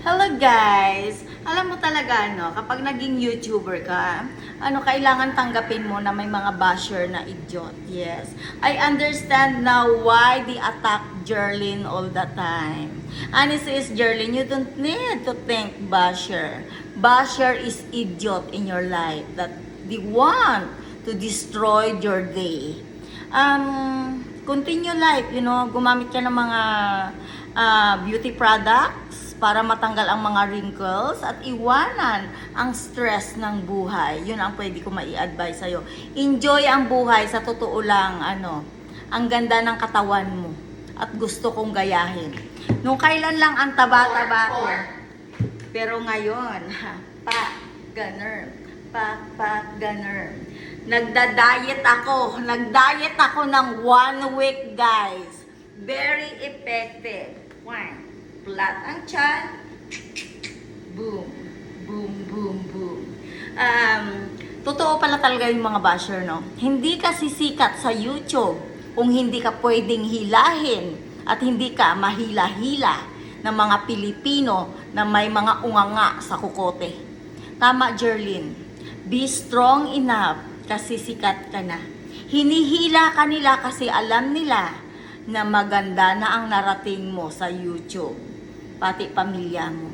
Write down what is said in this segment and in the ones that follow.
Hello guys! Alam mo talaga kapag naging YouTuber ka, kailangan tanggapin mo na may mga basher na idiot. Yes. I understand now why they attack Jerlyn all the time. Honestly, is Jerlyn, you don't need to think basher. Basher is idiot in your life that they want to destroy your day. Continue life, gumamit ka ng mga beauty products para matanggal ang mga wrinkles at iwanan ang stress ng buhay. Yun ang pwede ko mai-advise sa'yo. Enjoy ang buhay, sa totoo lang, ang ganda ng katawan mo at gusto kong gayahin. Nung kailan lang ang taba-taba ko. Pero ngayon, ganun. Ganun. Nagda-diet ako ng 1 week, guys. Very effective. Flat ang tiyan. Boom. Boom, boom, boom. Totoo pala talaga yung mga basher, no? Hindi ka sisikat sa YouTube kung hindi ka pwedeng hilahin at hindi ka mahila-hila ng mga Pilipino na may mga unganga sa kukote. Tama, Jerlyn. Be strong enough kasi sikat ka na. Hinihila ka nila kasi alam nila na maganda na ang narating mo sa YouTube. Pati pamilya mo.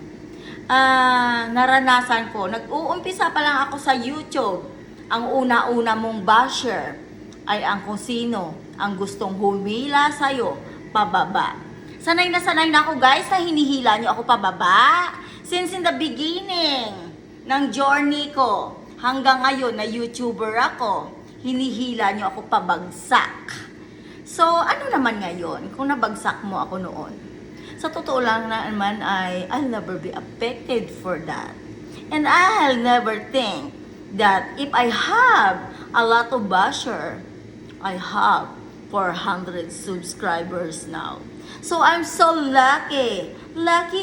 Naranasan ko. Nag-uumpisa pa lang ako sa YouTube. Ang una-una mong basher ay ang kung sino ang gustong humila sa'yo pababa. Sanay na ako guys na hinihila nyo ako pababa. Since in the beginning ng journey ko hanggang ngayon na YouTuber ako, hinihila nyo ako pabagsak. So, ano naman ngayon kung nabagsak mo ako noon? Sa totoo lang naman ay I'll never be affected for that. And I'll never think that if I have a lot of basher, I have 400 subscribers now. So I'm so lucky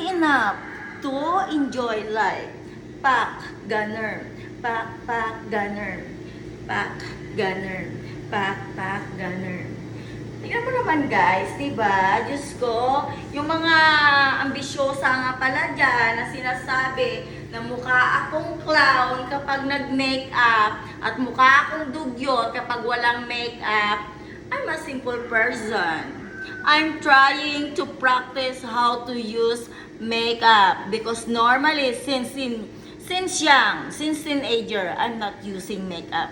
enough to enjoy life. Pak, gunner. Pak, gunner. Pak, gunner. Pak, gunner. Tingnan mo naman guys, diba? Diyos ko, yung mga ambisyosa nga pala dyan na sinasabi na mukha akong clown kapag nag-makeup at mukha akong dugyot kapag walang makeup. I'm a simple person. I'm trying to practice how to use makeup because normally since teenager, I'm not using makeup.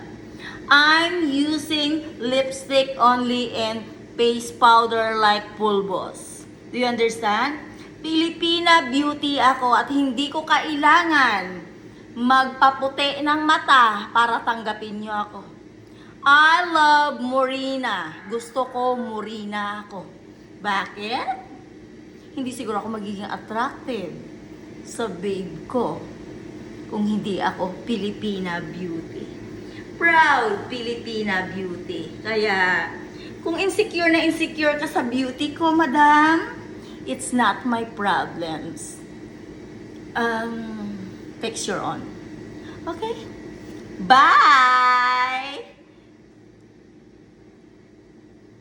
I'm using lipstick only and face powder like pulbos. Do you understand? Pilipina beauty ako at hindi ko kailangan magpaputi ng mata para tanggapin nyo ako. I love morena. Gusto ko morena ako. Bakit? Hindi siguro ako magiging attractive sa babe ko kung hindi ako Pilipina beauty. Proud Filipina beauty. Kaya, kung insecure ka sa beauty ko, madam, it's not my problems. Fix your own. Okay? Bye!